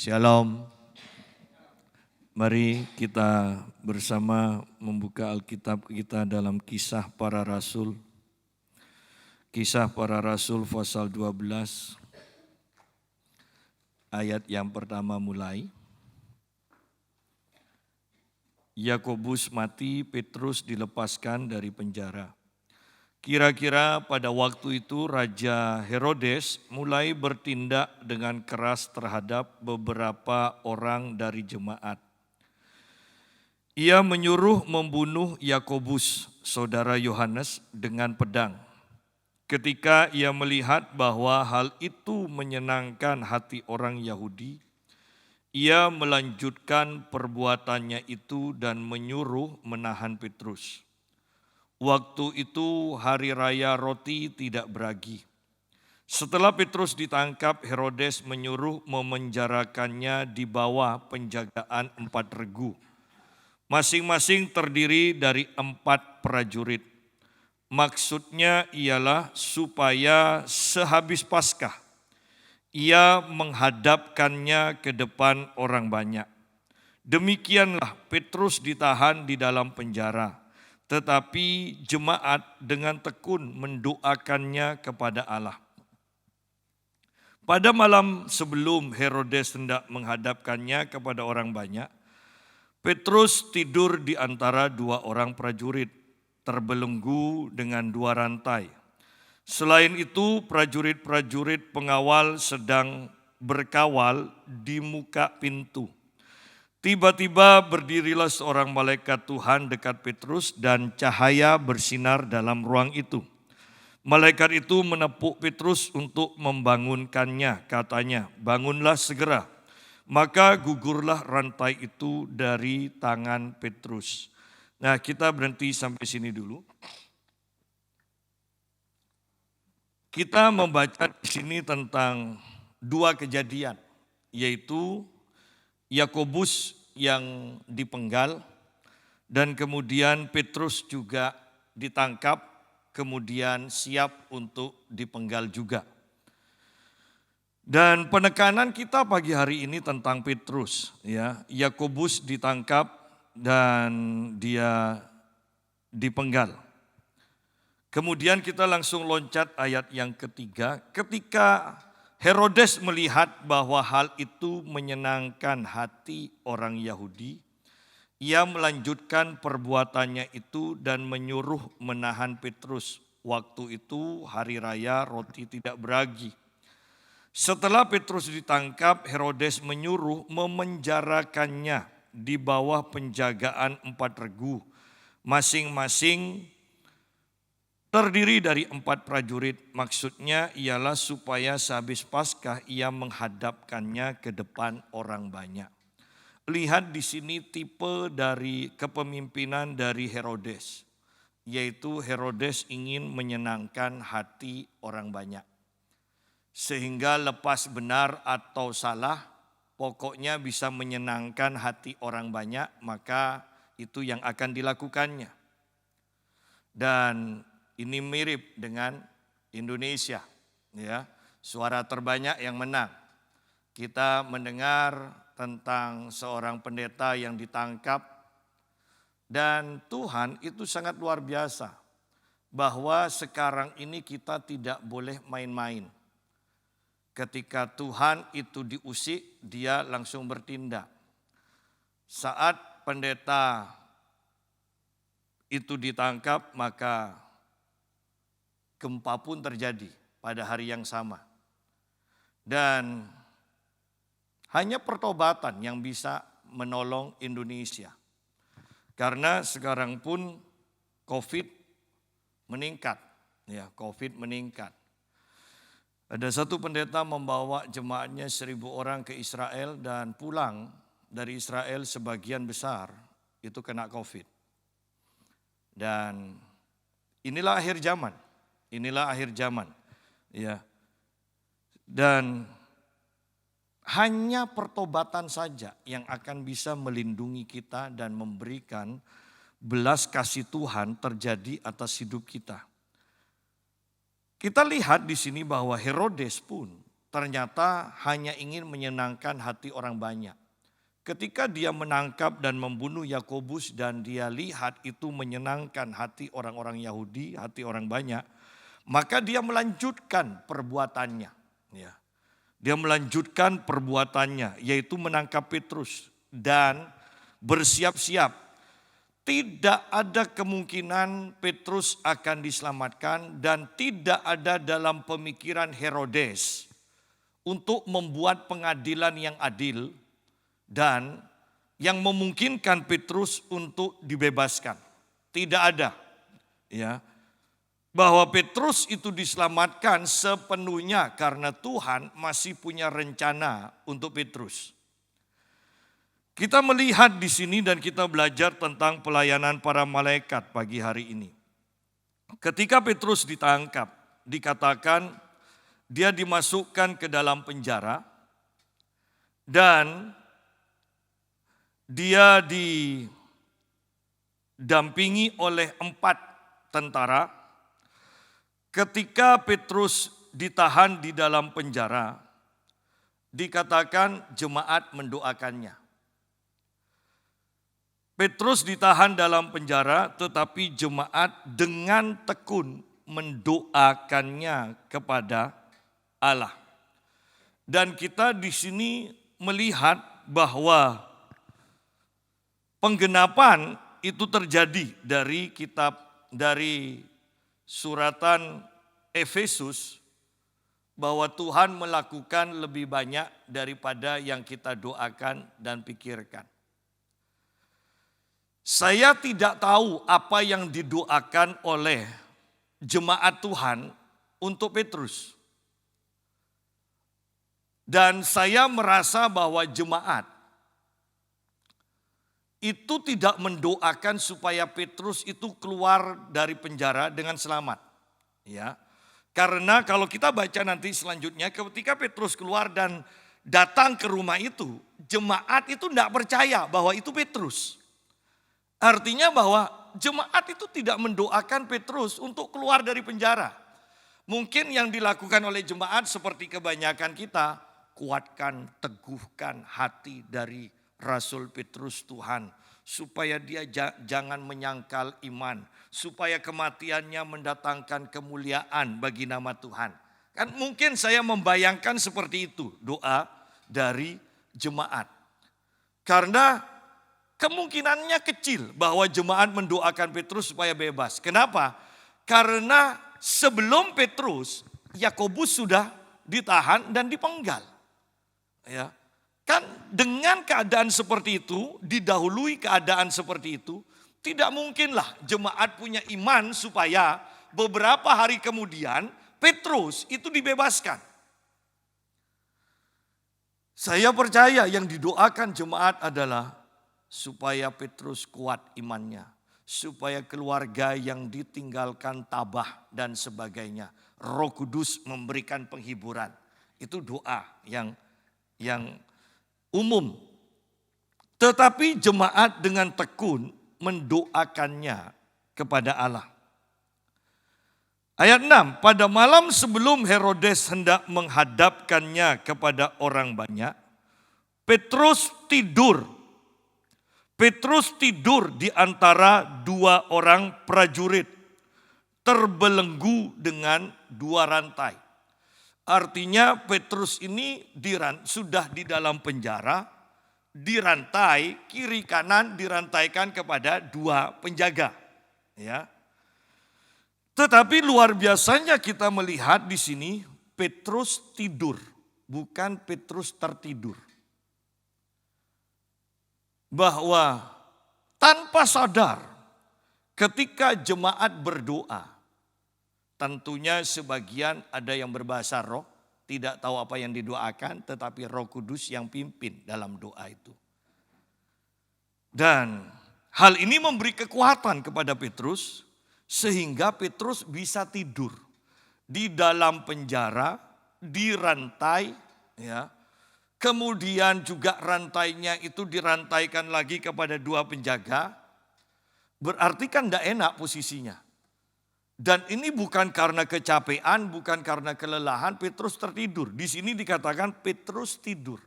Shalom. Mari kita bersama membuka Alkitab kita dalam Kisah Para Rasul. Kisah Para Rasul pasal 12 ayat yang pertama mulai. Yakobus mati, Petrus dilepaskan dari penjara. Kira-kira pada waktu itu Raja Herodes mulai bertindak dengan keras terhadap beberapa orang dari jemaat. Ia menyuruh membunuh Yakobus, saudara Yohanes, dengan pedang. Ketika ia melihat bahwa hal itu menyenangkan hati orang Yahudi, ia melanjutkan perbuatannya itu dan menyuruh menahan Petrus. Waktu itu hari raya roti tidak beragi. Setelah Petrus ditangkap, Herodes menyuruh memenjarakannya di bawah penjagaan 4 regu. Masing-masing terdiri dari 4 prajurit. Maksudnya ialah supaya sehabis Paskah, ia menghadapkannya ke depan orang banyak. Demikianlah Petrus ditahan di dalam penjara. Tetapi jemaat dengan tekun mendoakannya kepada Allah. Pada malam sebelum Herodes hendak menghadapkannya kepada orang banyak, Petrus tidur di antara 2 orang prajurit, terbelenggu dengan 2 rantai. Selain itu, prajurit-prajurit pengawal sedang berkawal di muka pintu. Tiba-tiba berdirilah seorang malaikat Tuhan dekat Petrus dan cahaya bersinar dalam ruang itu. Malaikat itu menepuk Petrus untuk membangunkannya, katanya, "Bangunlah segera." Maka gugurlah rantai itu dari tangan Petrus. Nah, kita berhenti sampai sini dulu. Kita membaca di sini tentang 2 kejadian, yaitu Yakobus yang dipenggal dan kemudian Petrus juga ditangkap, kemudian siap untuk dipenggal juga. Dan penekanan kita pagi hari ini tentang Petrus, ya. Yakobus ditangkap dan dia dipenggal. Kemudian kita langsung loncat ayat yang ketiga, ketika Herodes melihat bahwa hal itu menyenangkan hati orang Yahudi, ia melanjutkan perbuatannya itu dan menyuruh menahan Petrus. Waktu itu hari raya roti tidak beragi. Setelah Petrus ditangkap, Herodes menyuruh memenjarakannya di bawah penjagaan 4 regu, masing-masing terdiri dari 4 prajurit. Maksudnya ialah supaya sehabis Paskah ia menghadapkannya ke depan orang banyak. Lihat di sini tipe dari kepemimpinan dari Herodes, yaitu Herodes ingin menyenangkan hati orang banyak. Sehingga lepas benar atau salah, pokoknya bisa menyenangkan hati orang banyak, maka itu yang akan dilakukannya. Dan ini mirip dengan Indonesia, ya. Suara terbanyak yang menang. Kita mendengar tentang seorang pendeta yang ditangkap dan Tuhan itu sangat luar biasa bahwa sekarang ini kita tidak boleh main-main. Ketika Tuhan itu diusik, dia langsung bertindak. Saat pendeta itu ditangkap, maka gempa pun terjadi pada hari yang sama. Dan hanya pertobatan yang bisa menolong Indonesia. Karena sekarang pun COVID meningkat. Ya, COVID meningkat. Ada satu pendeta membawa jemaatnya 1.000 orang ke Israel dan pulang dari Israel sebagian besar itu kena COVID. Dan inilah akhir zaman. Inilah akhir zaman, ya. Dan hanya pertobatan saja yang akan bisa melindungi kita dan memberikan belas kasih Tuhan terjadi atas hidup kita. Kita lihat di sini bahwa Herodes pun ternyata hanya ingin menyenangkan hati orang banyak. Ketika dia menangkap dan membunuh Yakobus dan dia lihat itu menyenangkan hati orang-orang Yahudi, hati orang banyak, maka dia melanjutkan perbuatannya. Ya. Dia melanjutkan perbuatannya, yaitu menangkap Petrus dan bersiap-siap. Tidak ada kemungkinan Petrus akan diselamatkan dan tidak ada dalam pemikiran Herodes untuk membuat pengadilan yang adil dan yang memungkinkan Petrus untuk dibebaskan. Tidak ada. Ya. Bahwa Petrus itu diselamatkan sepenuhnya karena Tuhan masih punya rencana untuk Petrus. Kita melihat di sini dan kita belajar tentang pelayanan para malaikat pagi hari ini. Ketika Petrus ditangkap, dikatakan dia dimasukkan ke dalam penjara dan dia didampingi oleh 4 tentara. Ketika Petrus ditahan di dalam penjara, dikatakan jemaat mendoakannya. Petrus ditahan dalam penjara, tetapi jemaat dengan tekun mendoakannya kepada Allah. Dan kita di sini melihat bahwa penggenapan itu terjadi dari suratan Efesus, bahwa Tuhan melakukan lebih banyak daripada yang kita doakan dan pikirkan. Saya tidak tahu apa yang didoakan oleh jemaat Tuhan untuk Petrus. Dan saya merasa bahwa jemaat itu tidak mendoakan supaya Petrus itu keluar dari penjara dengan selamat. Ya. Karena kalau kita baca nanti selanjutnya, ketika Petrus keluar dan datang ke rumah itu, jemaat itu tidak percaya bahwa itu Petrus. Artinya bahwa jemaat itu tidak mendoakan Petrus untuk keluar dari penjara. Mungkin yang dilakukan oleh jemaat seperti kebanyakan kita, kuatkan, teguhkan hati dari Rasul Petrus Tuhan, supaya dia jangan menyangkal iman, supaya kematiannya mendatangkan kemuliaan bagi nama Tuhan. Kan mungkin saya membayangkan seperti itu doa dari jemaat. Karena kemungkinannya kecil bahwa jemaat mendoakan Petrus supaya bebas. Kenapa? Karena sebelum Petrus, Yakobus sudah ditahan dan dipenggal. Ya. Kan dengan keadaan seperti itu, didahului keadaan seperti itu, tidak mungkinlah jemaat punya iman supaya beberapa hari kemudian Petrus itu dibebaskan. Saya percaya yang didoakan jemaat adalah supaya Petrus kuat imannya, supaya keluarga yang ditinggalkan tabah dan sebagainya, Roh Kudus memberikan penghiburan. Itu doa yang umum. Tetapi jemaat dengan tekun mendoakannya kepada Allah. Ayat 6, pada malam sebelum Herodes hendak menghadapkannya kepada orang banyak, Petrus tidur. Petrus tidur di antara 2 orang prajurit, terbelenggu dengan 2 rantai. Artinya Petrus ini sudah di dalam penjara, dirantai, kiri kanan dirantaikan kepada 2 penjaga. Ya. Tetapi luar biasanya kita melihat di sini Petrus tidur, bukan Petrus tertidur. Bahwa tanpa sadar ketika jemaat berdoa, tentunya sebagian ada yang berbahasa roh, tidak tahu apa yang didoakan, tetapi Roh Kudus yang pimpin dalam doa itu. Dan hal ini memberi kekuatan kepada Petrus, sehingga Petrus bisa tidur di dalam penjara, dirantai, ya. Kemudian juga rantainya itu dirantaikan lagi kepada 2 penjaga, berarti kan tidak enak posisinya. Dan ini bukan karena kecapean, bukan karena kelelahan, Petrus tertidur. Di sini dikatakan Petrus tidur.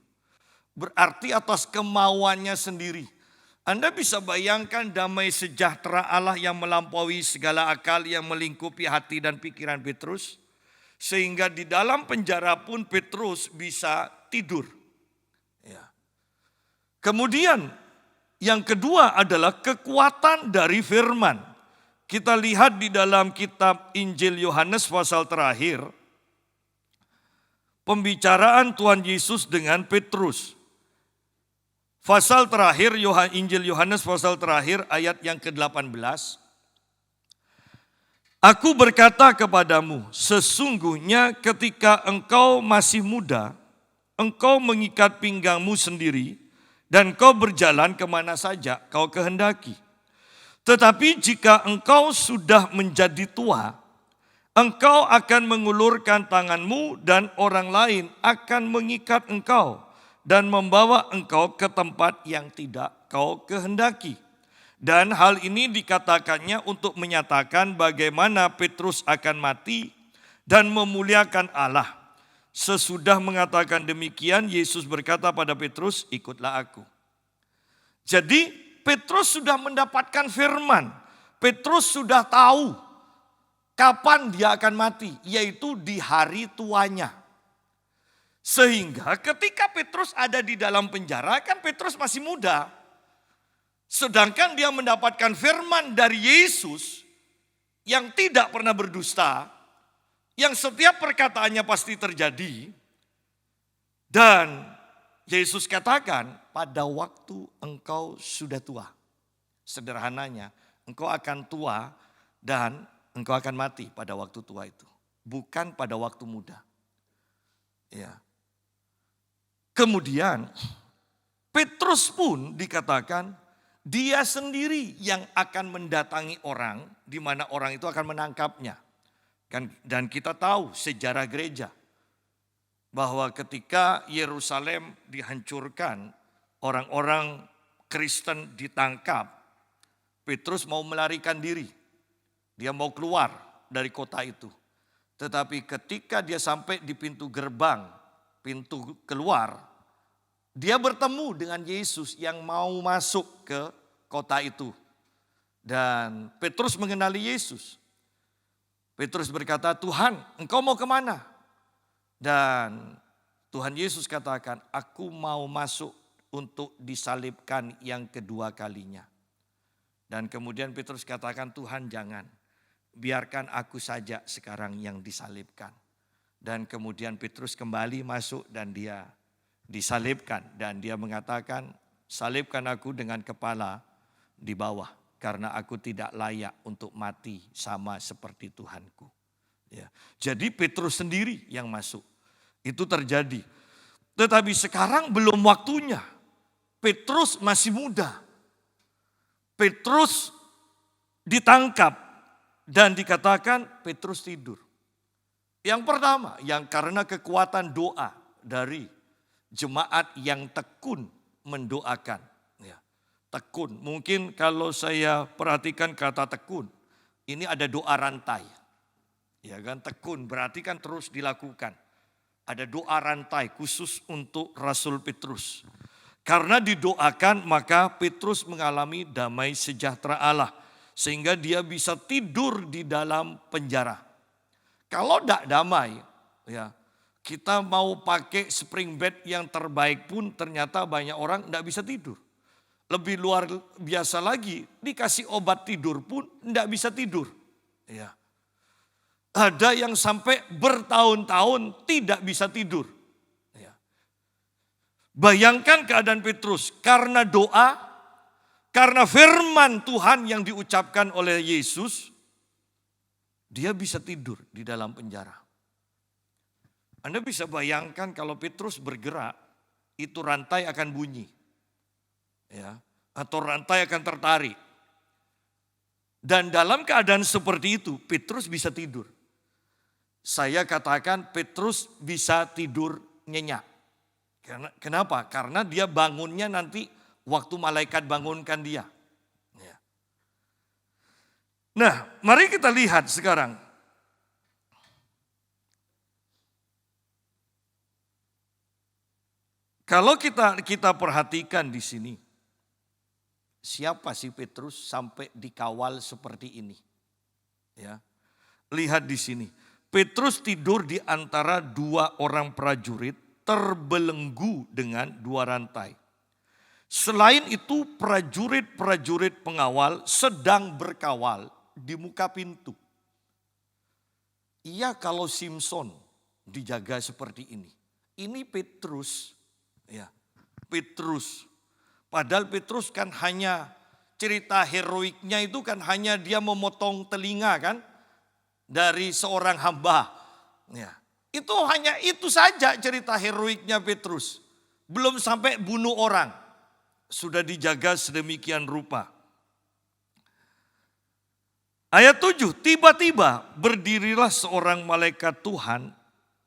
Berarti atas kemauannya sendiri. Anda bisa bayangkan damai sejahtera Allah yang melampaui segala akal yang melingkupi hati dan pikiran Petrus. Sehingga di dalam penjara pun Petrus bisa tidur. Ya. Kemudian yang kedua adalah kekuatan dari firman. Kita lihat di dalam kitab Injil Yohanes pasal terakhir, pembicaraan Tuhan Yesus dengan Petrus. Pasal terakhir, Injil Yohanes pasal terakhir ayat yang ke-18. Aku berkata kepadamu, sesungguhnya ketika engkau masih muda, engkau mengikat pinggangmu sendiri, dan kau berjalan kemana saja kau kehendaki. Tetapi jika engkau sudah menjadi tua, engkau akan mengulurkan tanganmu dan orang lain akan mengikat engkau dan membawa engkau ke tempat yang tidak kau kehendaki. Dan hal ini dikatakannya untuk menyatakan bagaimana Petrus akan mati dan memuliakan Allah. Sesudah mengatakan demikian, Yesus berkata pada Petrus, ikutlah aku. Jadi Petrus sudah mendapatkan firman. Petrus sudah tahu kapan dia akan mati, yaitu di hari tuanya. Sehingga ketika Petrus ada di dalam penjara, kan Petrus masih muda. Sedangkan dia mendapatkan firman dari Yesus yang tidak pernah berdusta, yang setiap perkataannya pasti terjadi. Dan Yesus katakan, pada waktu engkau sudah tua. Sederhananya, engkau akan tua dan engkau akan mati pada waktu tua itu. Bukan pada waktu muda. Ya. Kemudian, Petrus pun dikatakan, dia sendiri yang akan mendatangi orang, di mana orang itu akan menangkapnya. Dan kita tahu sejarah gereja, bahwa ketika Yerusalem dihancurkan, orang-orang Kristen ditangkap, Petrus mau melarikan diri. Dia mau keluar dari kota itu. Tetapi ketika dia sampai di pintu gerbang, pintu keluar, dia bertemu dengan Yesus yang mau masuk ke kota itu. Dan Petrus mengenali Yesus. Petrus berkata, Tuhan, engkau mau kemana? Dan Tuhan Yesus katakan, aku mau masuk untuk disalibkan yang kedua kalinya. Dan kemudian Petrus katakan, Tuhan jangan, biarkan aku saja sekarang yang disalibkan. Dan kemudian Petrus kembali masuk dan dia disalibkan. Dan dia mengatakan, salibkan aku dengan kepala di bawah. Karena aku tidak layak untuk mati sama seperti Tuhanku. Ya. Jadi Petrus sendiri yang masuk. Itu terjadi. Tetapi sekarang belum waktunya. Petrus masih muda. Petrus ditangkap dan dikatakan Petrus tidur. Yang pertama, yang karena kekuatan doa dari jemaat yang tekun mendoakan. Ya, tekun, mungkin kalau saya perhatikan kata tekun, ini ada doa rantai. Ya kan, tekun berarti kan terus dilakukan. Ada doa rantai khusus untuk Rasul Petrus. Karena didoakan maka Petrus mengalami damai sejahtera Allah. Sehingga dia bisa tidur di dalam penjara. Kalau tidak damai, ya kita mau pakai spring bed yang terbaik pun ternyata banyak orang tidak bisa tidur. Lebih luar biasa lagi, dikasih obat tidur pun tidak bisa tidur. Ya. Ada yang sampai bertahun-tahun tidak bisa tidur. Ya. Bayangkan keadaan Petrus karena doa, karena firman Tuhan yang diucapkan oleh Yesus, dia bisa tidur di dalam penjara. Anda bisa bayangkan kalau Petrus bergerak, itu rantai akan bunyi. Ya, atau rantai akan tertarik. Dan dalam keadaan seperti itu, Petrus bisa tidur. Saya katakan Petrus bisa tidur nyenyak. Kenapa? Karena dia bangunnya nanti waktu malaikat bangunkan dia. Ya. Nah, mari kita lihat sekarang. Kalau kita perhatikan di sini, siapa sih Petrus sampai dikawal seperti ini? Ya, lihat di sini. Petrus tidur di antara dua orang prajurit terbelenggu dengan dua rantai. Selain itu prajurit-prajurit pengawal sedang berkawal di muka pintu. Iya, kalau Simpson dijaga seperti ini. Ini Petrus, ya, Petrus. Padahal Petrus kan hanya cerita heroiknya itu kan hanya dia memotong telinga kan dari seorang hamba. Ya, itu hanya itu saja cerita heroiknya Petrus. Belum sampai bunuh orang. Sudah dijaga sedemikian rupa. Ayat 7, tiba-tiba berdirilah seorang malaikat Tuhan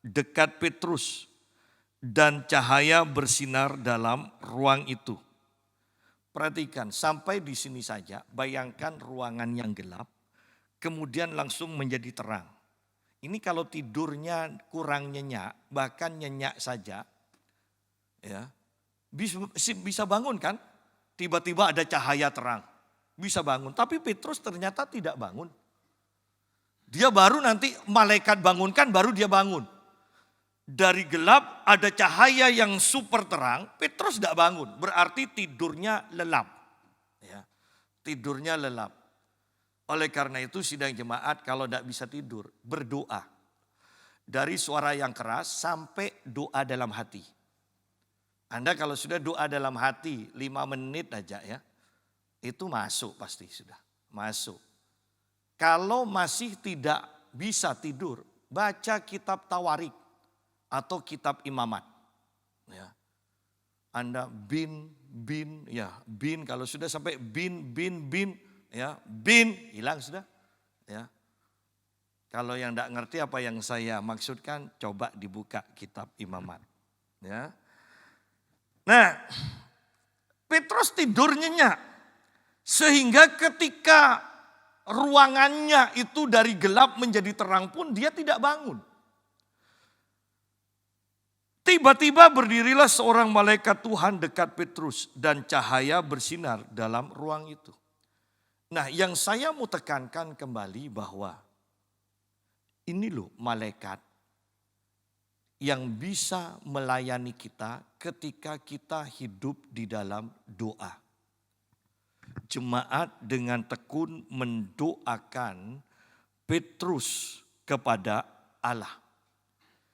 dekat Petrus dan cahaya bersinar dalam ruang itu. Perhatikan, sampai di sini saja, bayangkan ruangan yang gelap, kemudian langsung menjadi terang. Ini kalau tidurnya kurang nyenyak, bahkan nyenyak saja, ya bisa bangun kan? Tiba-tiba ada cahaya terang, bisa bangun. Tapi Petrus ternyata tidak bangun. Dia baru nanti malaikat bangunkan, baru dia bangun. Dari gelap ada cahaya yang super terang, Petrus tidak bangun. Berarti tidurnya lelap. Ya, tidurnya lelap. Oleh karena itu sidang jemaat kalau tidak bisa tidur, berdoa. Dari suara yang keras sampai doa dalam hati. Anda kalau sudah doa dalam hati 5 menit aja ya, itu masuk pasti sudah, masuk. Kalau masih tidak bisa tidur, baca kitab Tawarik atau kitab Imamat. Ya. Anda bin, kalau sudah sampai bin, ya, bin, hilang sudah. Ya. Kalau yang tidak ngerti apa yang saya maksudkan, coba dibuka kitab Imamat. Ya. Nah, Petrus tidur nyenyak. Sehingga ketika ruangannya itu dari gelap menjadi terang pun dia tidak bangun. Tiba-tiba berdirilah seorang malaikat Tuhan dekat Petrus dan cahaya bersinar dalam ruang itu. Nah, yang saya mau tekankan kembali bahwa ini loh malaikat yang bisa melayani kita ketika kita hidup di dalam doa. Jemaat dengan tekun mendoakan Petrus kepada Allah.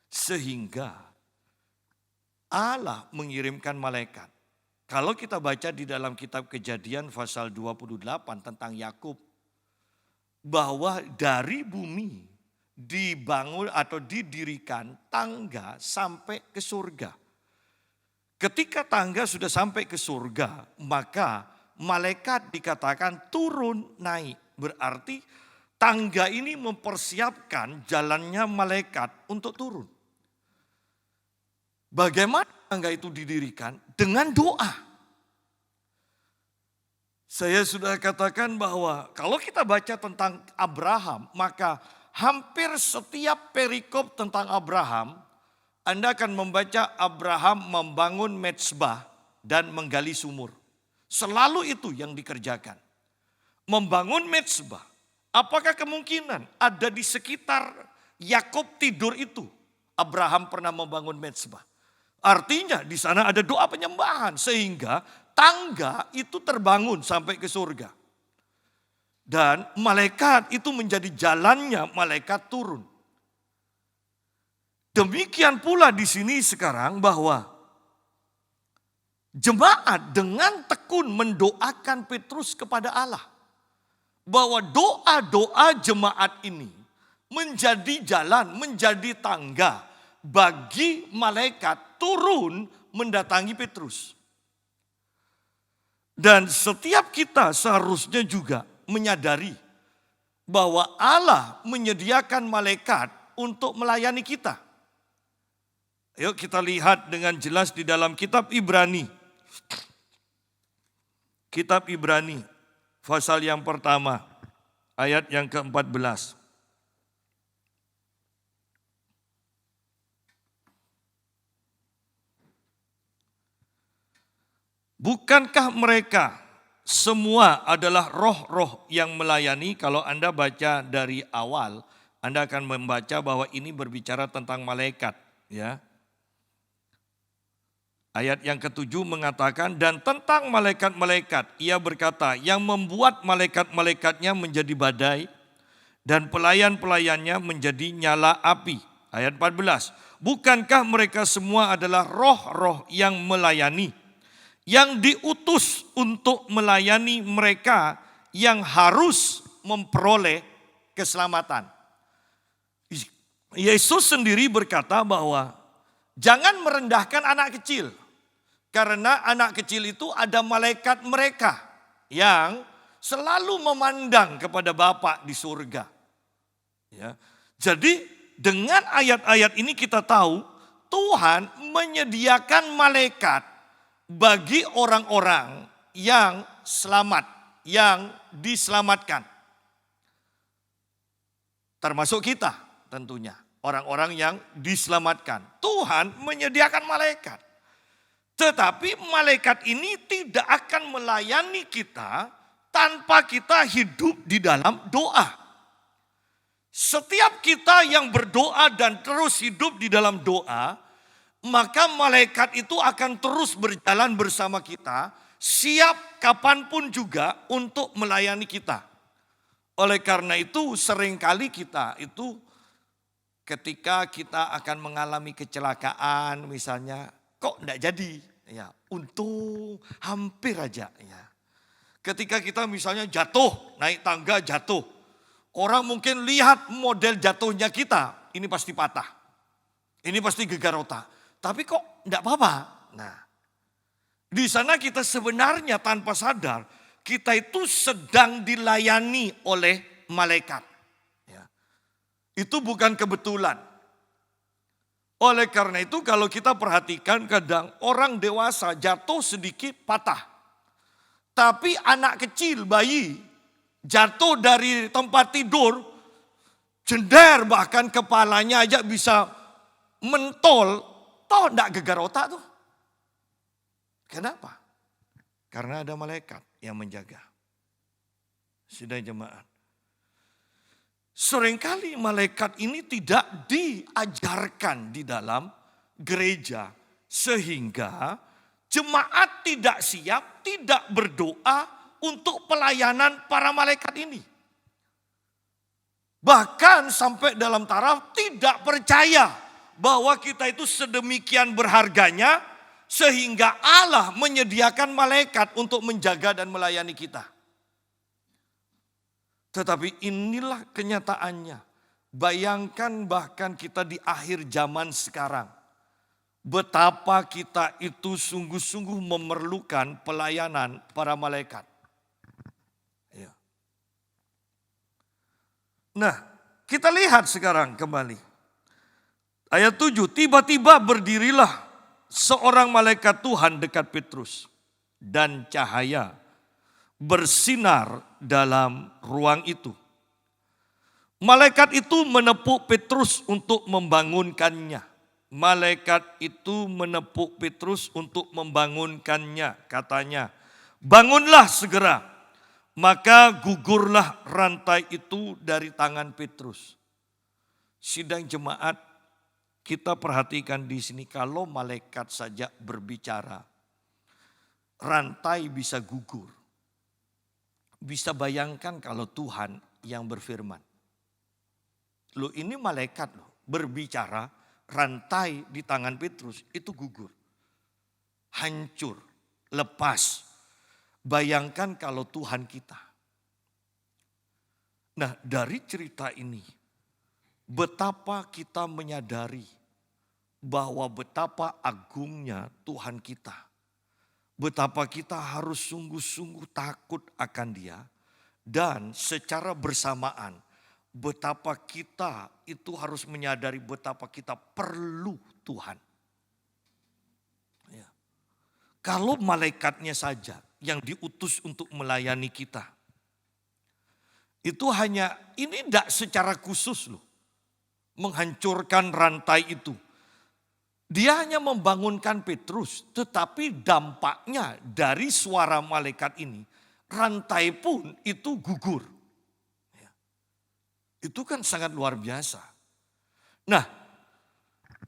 Sehingga Allah mengirimkan malaikat. Kalau kita baca di dalam kitab Kejadian pasal 28 tentang Yakub, bahwa dari bumi dibangun atau didirikan tangga sampai ke surga. Ketika tangga sudah sampai ke surga, maka malaikat dikatakan turun naik. Berarti tangga ini mempersiapkan jalannya malaikat untuk turun. Bagaimana tangga itu didirikan? Dengan doa. Saya sudah katakan bahwa kalau kita baca tentang Abraham, maka hampir setiap perikop tentang Abraham, Anda akan membaca Abraham membangun mezbah dan menggali sumur. Selalu itu yang dikerjakan. Membangun mezbah. Apakah kemungkinan ada di sekitar Yakub tidur itu Abraham pernah membangun mezbah? Artinya di sana ada doa penyembahan sehingga tangga itu terbangun sampai ke surga. Dan malaikat itu menjadi jalannya malaikat turun. Demikian pula di sini sekarang bahwa jemaat dengan tekun mendoakan Petrus kepada Allah. Bahwa doa-doa jemaat ini menjadi jalan, menjadi tangga bagi malaikat turun mendatangi Petrus. Dan setiap kita seharusnya juga menyadari bahwa Allah menyediakan malaikat untuk melayani kita. Yuk kita lihat dengan jelas di dalam kitab Ibrani. Kitab Ibrani pasal yang pertama ayat yang ke-14. Bukankah mereka semua adalah roh-roh yang melayani? Kalau Anda baca dari awal, Anda akan membaca bahwa ini berbicara tentang malaikat, ya. Ayat yang ke-7 mengatakan, dan tentang malaikat-malaikat, ia berkata, yang membuat malaikat-malaikatnya menjadi badai, dan pelayan-pelayannya menjadi nyala api. Ayat 14, bukankah mereka semua adalah roh-roh yang melayani, yang diutus untuk melayani mereka yang harus memperoleh keselamatan. Yesus sendiri berkata bahwa jangan merendahkan anak kecil. Karena anak kecil itu ada malaikat mereka yang selalu memandang kepada Bapa di surga. Ya. Jadi dengan ayat-ayat ini kita tahu Tuhan menyediakan malaikat bagi orang-orang yang selamat, yang diselamatkan. Termasuk kita tentunya, orang-orang yang diselamatkan. Tuhan menyediakan malaikat. Tetapi malaikat ini tidak akan melayani kita tanpa kita hidup di dalam doa. Setiap kita yang berdoa dan terus hidup di dalam doa, maka malaikat itu akan terus berjalan bersama kita, siap kapanpun juga untuk melayani kita. Oleh karena itu seringkali kita itu ketika kita akan mengalami kecelakaan misalnya, kok enggak jadi? Ya, untung hampir aja ya. Ketika kita misalnya jatuh, naik tangga jatuh. Orang mungkin lihat model jatuhnya kita, ini pasti patah. Ini pasti gegar otak. Tapi kok enggak apa-apa? Nah, di sana kita sebenarnya tanpa sadar, kita itu sedang dilayani oleh malaikat. Ya. Itu bukan kebetulan. Oleh karena itu kalau kita perhatikan kadang orang dewasa jatuh sedikit patah. Tapi anak kecil, bayi jatuh dari tempat tidur, jender bahkan kepalanya aja bisa mentol. Toh enggak gegar otak tuh. Kenapa? Karena ada malaikat yang menjaga. Sudah jemaat. Seringkali malaikat ini tidak diajarkan di dalam gereja. Sehingga jemaat tidak siap, tidak berdoa untuk pelayanan para malaikat ini. Bahkan sampai dalam taraf tidak percaya bahwa kita itu sedemikian berharganya sehingga Allah menyediakan malaikat untuk menjaga dan melayani kita. Tetapi inilah kenyataannya. Bayangkan bahkan kita di akhir zaman sekarang. Betapa kita itu sungguh-sungguh memerlukan pelayanan para malaikat. Ya. Nah, kita lihat sekarang kembali. Ayat 7, tiba-tiba berdirilah seorang malaikat Tuhan dekat Petrus. Dan cahaya bersinar dalam ruang itu. Malaikat itu menepuk Petrus untuk membangunkannya. Malaikat itu menepuk Petrus untuk membangunkannya. Katanya, bangunlah segera. Maka gugurlah rantai itu dari tangan Petrus. Sidang jemaat, kita perhatikan di sini kalau malaikat saja berbicara, rantai bisa gugur. Bisa bayangkan kalau Tuhan yang berfirman. Loh ini malaikat loh berbicara, rantai di tangan Petrus itu gugur. Hancur, lepas. Bayangkan kalau Tuhan kita. Nah dari cerita ini, betapa kita menyadari bahwa betapa agungnya Tuhan kita. Betapa kita harus sungguh-sungguh takut akan Dia. Dan secara bersamaan betapa kita itu harus menyadari betapa kita perlu Tuhan. Ya. Kalau malaikatnya saja yang diutus untuk melayani kita. Itu hanya, ini tidak secara khusus loh. Menghancurkan rantai itu. Dia hanya membangunkan Petrus, tetapi dampaknya dari suara malaikat ini, rantai pun itu gugur. Itu kan sangat luar biasa. Nah,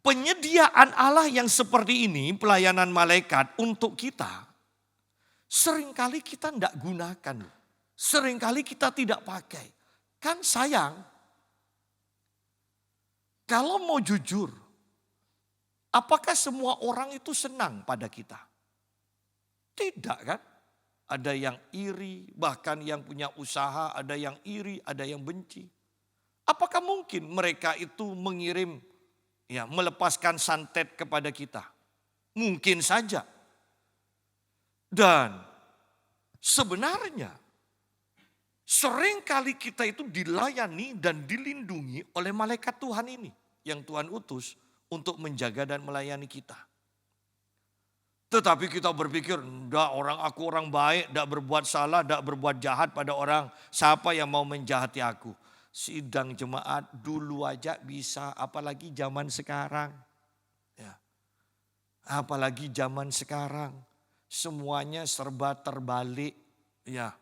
penyediaan Allah yang seperti ini, pelayanan malaikat untuk kita, seringkali kita tidak gunakan. Seringkali kita tidak pakai. Kan sayang. Kalau mau jujur, apakah semua orang itu senang pada kita? Tidak kan? Ada yang iri, bahkan yang punya usaha, ada yang iri, ada yang benci. Apakah mungkin mereka itu mengirim, melepaskan santet kepada kita? Mungkin saja. Dan sebenarnya seringkali kita itu dilayani dan dilindungi oleh malaikat Tuhan ini yang Tuhan utus untuk menjaga dan melayani kita. Tetapi kita berpikir, aku orang baik, tidak berbuat salah, tidak berbuat jahat pada orang. Siapa yang mau menjahati aku? Sidang jemaat dulu aja bisa, apalagi zaman sekarang. Ya. Apalagi zaman sekarang, semuanya serba terbalik. Ya.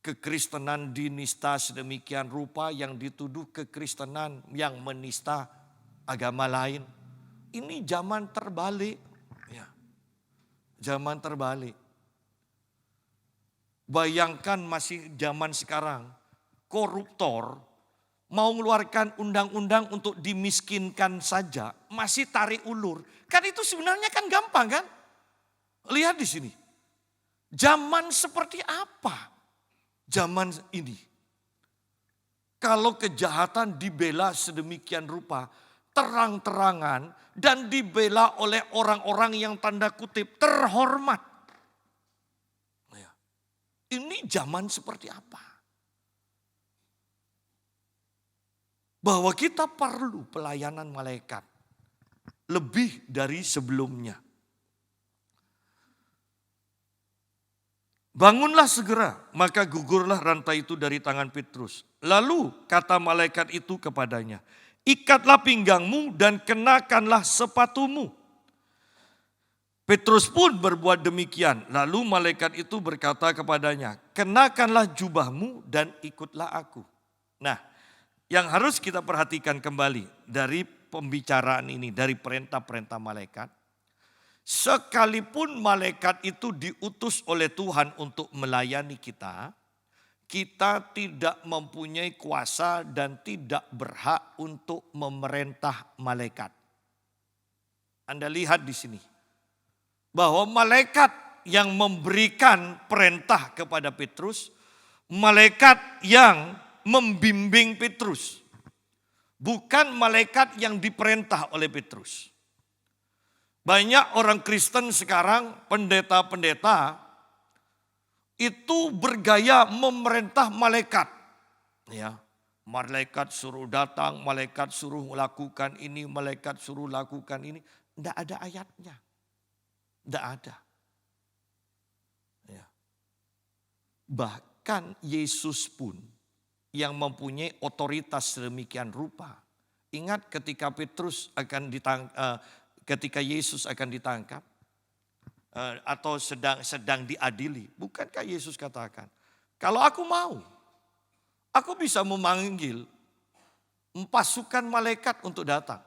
Kekristenan dinista sedemikian rupa, yang dituduh kekristenan yang menista agama lain. Ini zaman terbalik. Ya. Zaman terbalik. Bayangkan masih zaman sekarang, koruptor mau mengeluarkan undang-undang untuk dimiskinkan saja, masih tarik ulur. Kan itu sebenarnya kan gampang kan? Lihat di sini. Zaman seperti apa? Zaman ini. Kalau kejahatan dibela sedemikian rupa, terang-terangan, dan dibela oleh orang-orang yang tanda kutip terhormat. Ini zaman seperti apa? Bahwa kita perlu pelayanan malaikat lebih dari sebelumnya. Bangunlah segera, maka gugurlah rantai itu dari tangan Petrus. Lalu kata malaikat itu kepadanya, ikatlah pinggangmu dan kenakanlah sepatumu. Petrus pun berbuat demikian. Lalu malaikat itu berkata kepadanya, kenakanlah jubahmu dan ikutlah aku. Nah, yang harus kita perhatikan kembali dari pembicaraan ini, dari perintah-perintah malaikat. Sekalipun malaikat itu diutus oleh Tuhan untuk melayani kita, kita tidak mempunyai kuasa dan tidak berhak untuk memerintah malaikat. Anda lihat di sini, bahwa malaikat yang memberikan perintah kepada Petrus, malaikat yang membimbing Petrus, bukan malaikat yang diperintah oleh Petrus. Banyak orang Kristen sekarang, pendeta-pendeta, itu bergaya memerintah malaikat. Ya, malaikat suruh datang, malaikat suruh lakukan ini, malaikat suruh lakukan ini. Tidak ada ayatnya. Tidak ada. Ya. Bahkan Yesus pun yang mempunyai otoritas sedemikian rupa. Ingat ketika Petrus akan ketika Yesus akan ditangkap atau sedang diadili, bukankah Yesus katakan, kalau aku mau, aku bisa memanggil pasukan malaikat untuk datang.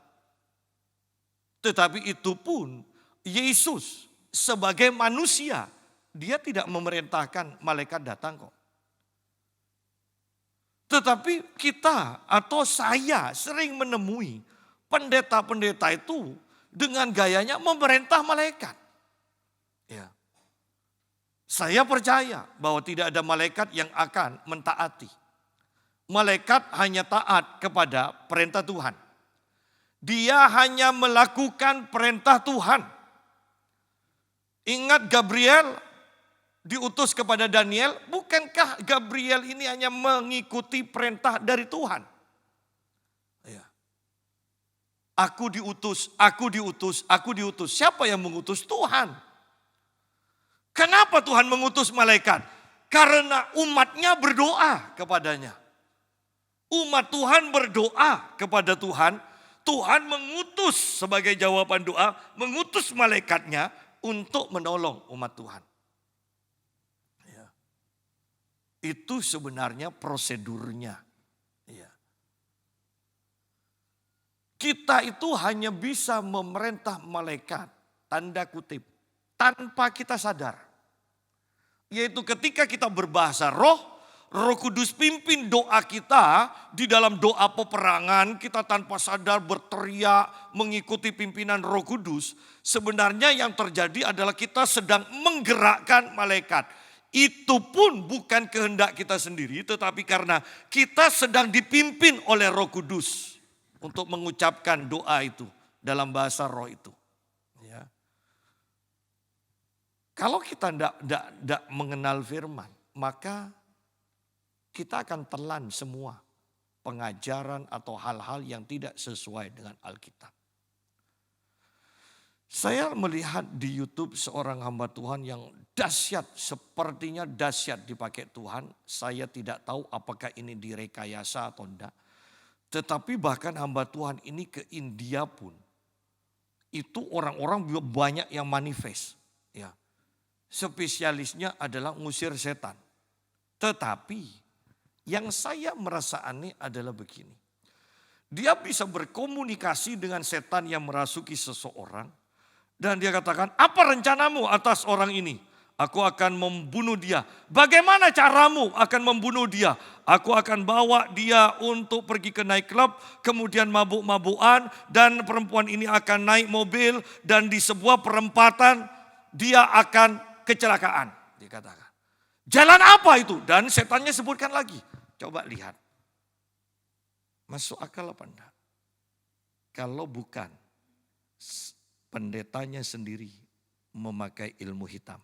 Tetapi itu pun Yesus sebagai manusia, dia tidak memerintahkan malaikat datang kok. Tetapi kita atau saya sering menemui pendeta-pendeta itu dengan gayanya memerintah malaikat. Ya. Saya percaya bahwa tidak ada malaikat yang akan mentaati. Malaikat hanya taat kepada perintah Tuhan. Dia hanya melakukan perintah Tuhan. Ingat Gabriel diutus kepada Daniel, bukankah Gabriel ini hanya mengikuti perintah dari Tuhan? Ya. Aku diutus, aku diutus, aku diutus. Siapa yang mengutus? Tuhan. Kenapa Tuhan mengutus malaikat? Karena umatnya berdoa kepadanya. Umat Tuhan berdoa kepada Tuhan. Tuhan mengutus sebagai jawaban doa, mengutus malaikatnya untuk menolong umat Tuhan. Ya. Itu sebenarnya prosedurnya. Ya. Kita itu hanya bisa memerintah malaikat, tanda kutip, tanpa kita sadar. Yaitu ketika kita berbahasa roh, Roh Kudus pimpin doa kita di dalam doa peperangan, kita tanpa sadar berteriak mengikuti pimpinan Roh Kudus. Sebenarnya yang terjadi adalah kita sedang menggerakkan malaikat. Itu pun bukan kehendak kita sendiri, tetapi karena kita sedang dipimpin oleh Roh Kudus untuk mengucapkan doa itu dalam bahasa roh itu. Ya. Kalau kita tidak mengenal firman, maka kita akan telan semua pengajaran atau hal-hal yang tidak sesuai dengan Alkitab. Saya melihat di YouTube seorang hamba Tuhan yang dahsyat, sepertinya dahsyat dipakai Tuhan. Saya tidak tahu apakah ini direkayasa atau tidak. Tetapi bahkan hamba Tuhan ini ke India pun, itu orang-orang banyak yang manifest. Ya. Spesialisnya adalah ngusir setan. Tetapi yang saya merasa aneh adalah begini. Dia bisa berkomunikasi dengan setan yang merasuki seseorang. Dan dia katakan, apa rencanamu atas orang ini? Aku akan membunuh dia. Bagaimana caramu akan membunuh dia? Aku akan bawa dia untuk pergi ke night club, kemudian mabuk-mabukan, dan perempuan ini akan naik mobil, dan di sebuah perempatan dia akan kecelakaan. Dikatakan. Jalan apa itu? Dan setannya sebutkan lagi. Coba lihat. Masuk akal apa enggak? Kalau bukan, pendetanya sendiri memakai ilmu hitam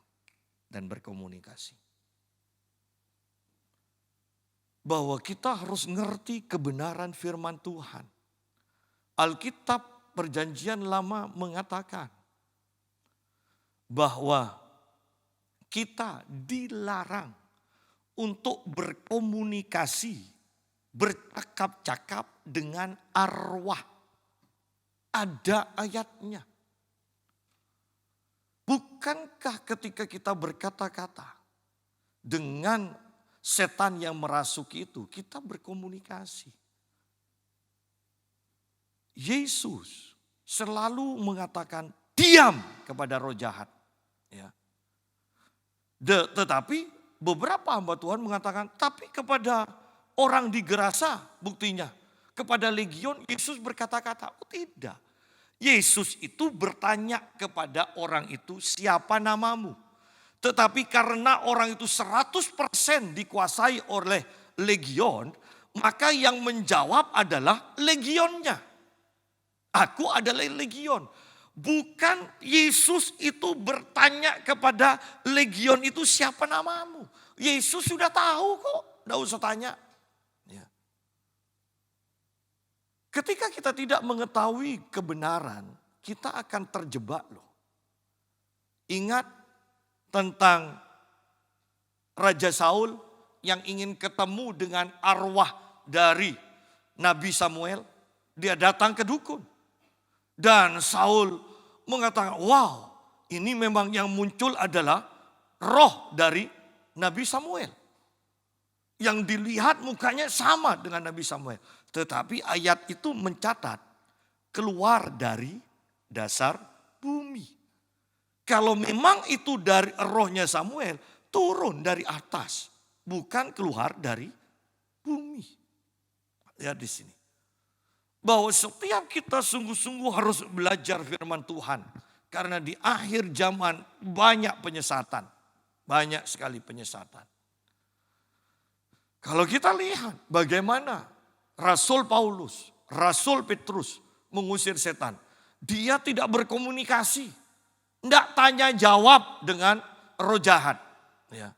dan berkomunikasi. Bahwa kita harus ngerti kebenaran firman Tuhan. Alkitab Perjanjian Lama mengatakan bahwa kita dilarang untuk berkomunikasi, bercakap-cakap dengan arwah. Ada ayatnya. Bukankah ketika kita berkata-kata dengan setan yang merasuki itu, kita berkomunikasi. Yesus selalu mengatakan diam kepada roh jahat. Ya. Tetapi beberapa hamba Tuhan mengatakan, tapi kepada orang di Gerasa buktinya. Kepada legion Yesus berkata-kata, oh tidak. Yesus itu bertanya kepada orang itu, siapa namamu? Tetapi karena orang itu 100% dikuasai oleh legion, maka yang menjawab adalah legionnya. Aku adalah legion. Bukan Yesus itu bertanya kepada legion itu siapa namamu. Yesus sudah tahu kok, tidak usah tanya. Ya. Ketika kita tidak mengetahui kebenaran, kita akan terjebak loh. Ingat tentang Raja Saul yang ingin ketemu dengan arwah dari Nabi Samuel. Dia datang ke dukun. Dan Saul mengatakan, wow, ini memang yang muncul adalah roh dari Nabi Samuel. Yang dilihat mukanya sama dengan Nabi Samuel. Tetapi ayat itu mencatat keluar dari dasar bumi. Kalau memang itu dari rohnya Samuel, turun dari atas. Bukan keluar dari bumi. Lihat di sini. Bahwa setiap kita sungguh-sungguh harus belajar firman Tuhan. Karena di akhir zaman banyak penyesatan. Banyak sekali penyesatan. Kalau kita lihat bagaimana Rasul Paulus, Rasul Petrus mengusir setan. Dia tidak berkomunikasi. Tidak tanya jawab dengan roh jahat. Ya.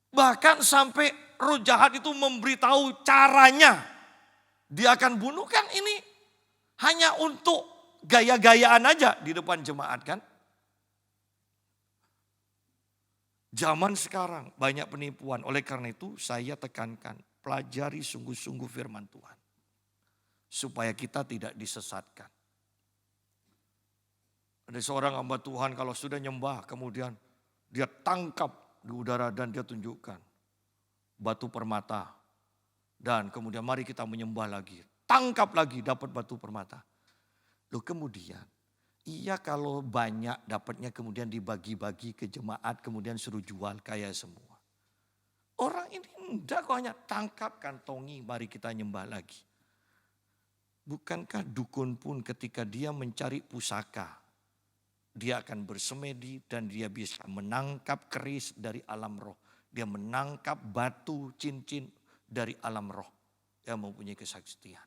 Bahkan sampai roh jahat itu memberitahu caranya. Dia akan bunuh, kan ini hanya untuk gaya-gayaan aja di depan jemaat kan. Zaman sekarang banyak penipuan. Oleh karena itu saya tekankan, pelajari sungguh-sungguh firman Tuhan. Supaya kita tidak disesatkan. Ada seorang hamba Tuhan kalau sudah nyembah kemudian dia tangkap di udara dan dia tunjukkan batu permata. Dan kemudian mari kita menyembah lagi. Tangkap lagi dapat batu permata. Loh kemudian iya kalau banyak dapatnya kemudian dibagi-bagi ke jemaat kemudian suruh jual kaya semua. Orang ini enggak kok hanya tangkap kantongi mari kita nyembah lagi. Bukankah dukun pun ketika dia mencari pusaka dia akan bersemedi dan dia bisa menangkap keris dari alam roh. Dia menangkap batu cincin dari alam roh yang mempunyai kesaktian.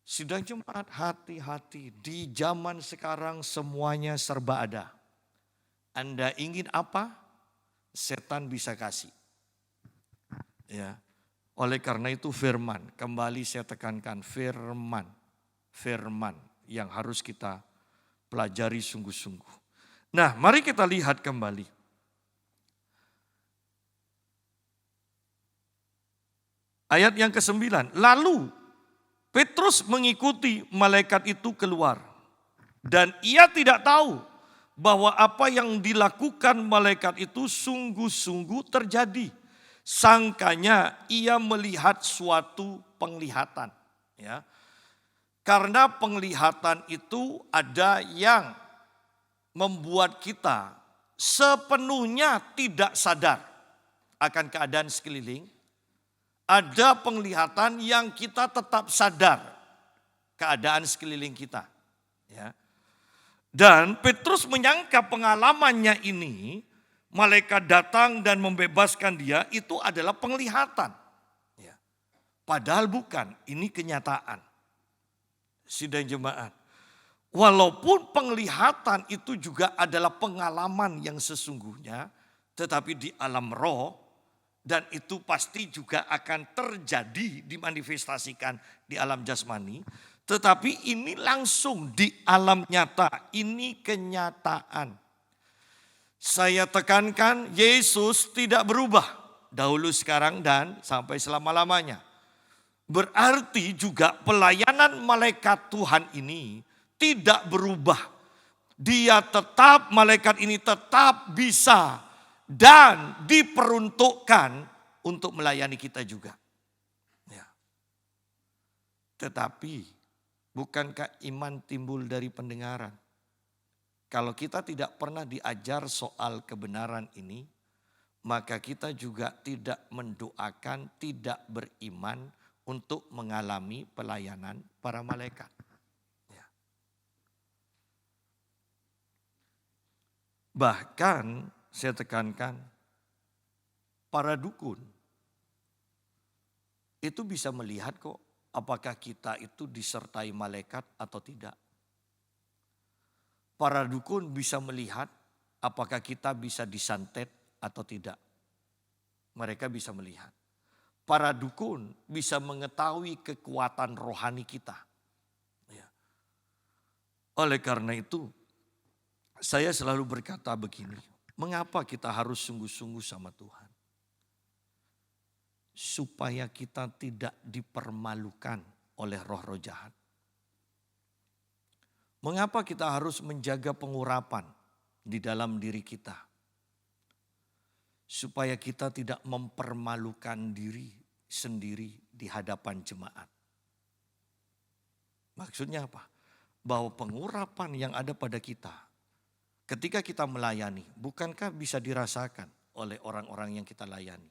Sidang jemaat hati-hati, di zaman sekarang semuanya serba ada. Anda ingin apa? Setan bisa kasih. Ya. Oleh karena itu firman, kembali saya tekankan firman. Firman yang harus kita pelajari sungguh-sungguh. Nah, mari kita lihat kembali. Ayat yang ke-9, lalu Petrus mengikuti malaikat itu keluar. Dan ia tidak tahu bahwa apa yang dilakukan malaikat itu sungguh-sungguh terjadi. Sangkanya ia melihat suatu penglihatan. Ya. Karena penglihatan itu ada yang membuat kita sepenuhnya tidak sadar akan keadaan sekeliling. Ada penglihatan yang kita tetap sadar keadaan sekeliling kita. Ya. Dan Petrus menyangka pengalamannya ini, malaikat datang dan membebaskan dia, itu adalah penglihatan. Ya. Padahal bukan, ini kenyataan. Sidang jemaat. Walaupun penglihatan itu juga adalah pengalaman yang sesungguhnya, tetapi di alam roh, dan itu pasti juga akan terjadi dimanifestasikan di alam jasmani. Tetapi ini langsung di alam nyata. Ini kenyataan. Saya tekankan Yesus tidak berubah. Dahulu, sekarang, dan sampai selama-lamanya. Berarti juga pelayanan malaikat Tuhan ini tidak berubah. Dia tetap, malaikat ini tetap bisa dan diperuntukkan untuk melayani kita juga. Ya. Tetapi bukankah iman timbul dari pendengaran? Kalau kita tidak pernah diajar soal kebenaran ini, maka kita juga tidak mendoakan, tidak beriman untuk mengalami pelayanan para malaikat. Ya. Bahkan saya tekankan, para dukun itu bisa melihat kok apakah kita itu disertai malaikat atau tidak. Para dukun bisa melihat apakah kita bisa disantet atau tidak. Mereka bisa melihat. Para dukun bisa mengetahui kekuatan rohani kita. Ya. Oleh karena itu, saya selalu berkata begini. Mengapa kita harus sungguh-sungguh sama Tuhan? Supaya kita tidak dipermalukan oleh roh-roh jahat. Mengapa kita harus menjaga pengurapan di dalam diri kita? Supaya kita tidak mempermalukan diri sendiri di hadapan jemaat. Maksudnya apa? Bahwa pengurapan yang ada pada kita, ketika kita melayani, bukankah bisa dirasakan oleh orang-orang yang kita layani?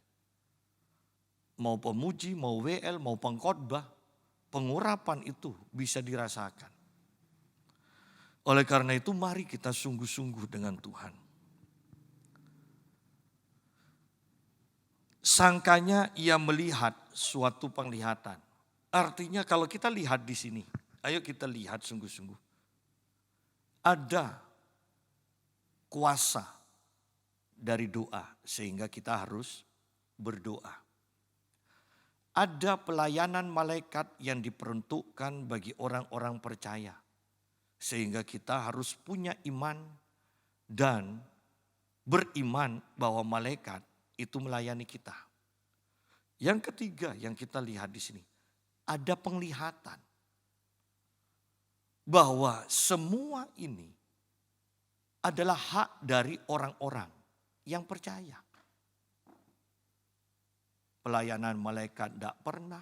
Mau pemuji, mau WL, mau pengkhotbah, pengurapan itu bisa dirasakan. Oleh karena itu mari kita sungguh-sungguh dengan Tuhan. Sangkanya ia melihat suatu penglihatan. Artinya kalau kita lihat di sini, ayo kita lihat sungguh-sungguh. Ada kuasa dari doa sehingga kita harus berdoa. Ada pelayanan malaikat yang diperuntukkan bagi orang-orang percaya sehingga kita harus punya iman dan beriman bahwa malaikat itu melayani kita. Yang ketiga yang kita lihat di sini, ada penglihatan bahwa semua ini adalah hak dari orang-orang yang percaya. Pelayanan malaikat tidak pernah,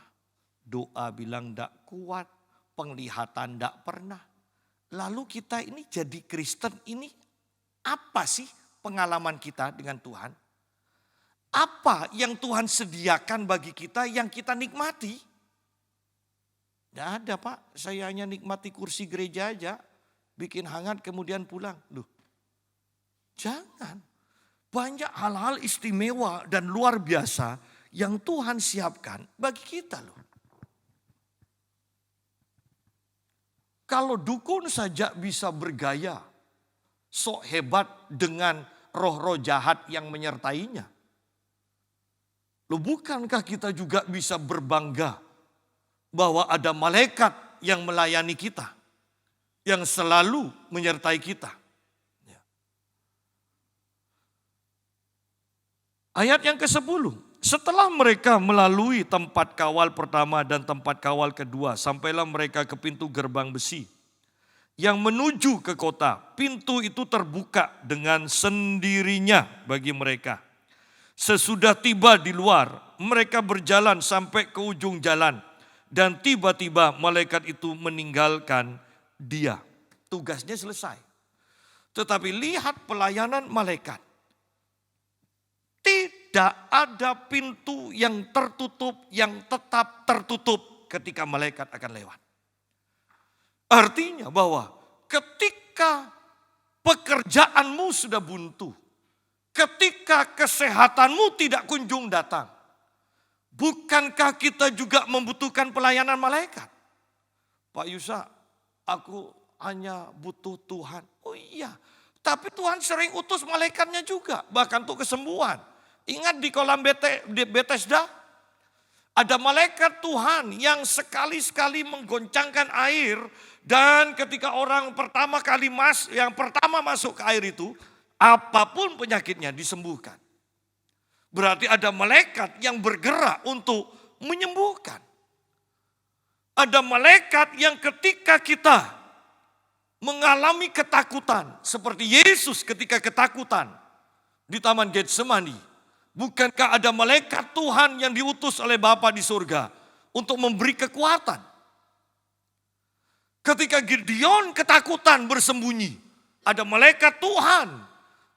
doa bilang tidak kuat, penglihatan tidak pernah. Lalu kita ini jadi Kristen ini apa sih pengalaman kita dengan Tuhan? Apa yang Tuhan sediakan bagi kita yang kita nikmati? Tidak ada Pak, saya hanya nikmati kursi gereja aja, bikin hangat kemudian pulang. Loh, jangan. Banyak hal-hal istimewa dan luar biasa yang Tuhan siapkan bagi kita loh. Kalau dukun saja bisa bergaya sok hebat dengan roh-roh jahat yang menyertainya. Loh, bukankah kita juga bisa berbangga bahwa ada malaikat yang melayani kita, yang selalu menyertai kita. Ya. Ayat yang ke-10, setelah mereka melalui tempat kawal pertama dan tempat kawal kedua, sampailah mereka ke pintu gerbang besi yang menuju ke kota. Pintu itu terbuka dengan sendirinya bagi mereka. Sesudah tiba di luar, mereka berjalan sampai ke ujung jalan. Dan tiba-tiba malaikat itu meninggalkan dia. Tugasnya selesai. Tetapi lihat pelayanan malaikat. Tidak ada pintu yang tertutup, yang tetap tertutup ketika malaikat akan lewat. Artinya bahwa ketika pekerjaanmu sudah buntu, ketika kesehatanmu tidak kunjung datang, bukankah kita juga membutuhkan pelayanan malaikat? Pak Yusa, aku hanya butuh Tuhan. Oh iya, tapi Tuhan sering utus malaikatnya juga, bahkan untuk kesembuhan. Ingat di kolam Bethesda, ada malaikat Tuhan yang sekali-sekali menggoncangkan air. Dan ketika orang yang pertama masuk ke air itu, apapun penyakitnya disembuhkan. Berarti ada malaikat yang bergerak untuk menyembuhkan. Ada malaikat yang ketika kita mengalami ketakutan, seperti Yesus ketika ketakutan di Taman Getsemani, bukankah ada malaikat Tuhan yang diutus oleh Bapa di surga untuk memberi kekuatan? Ketika Gideon ketakutan bersembunyi, ada malaikat Tuhan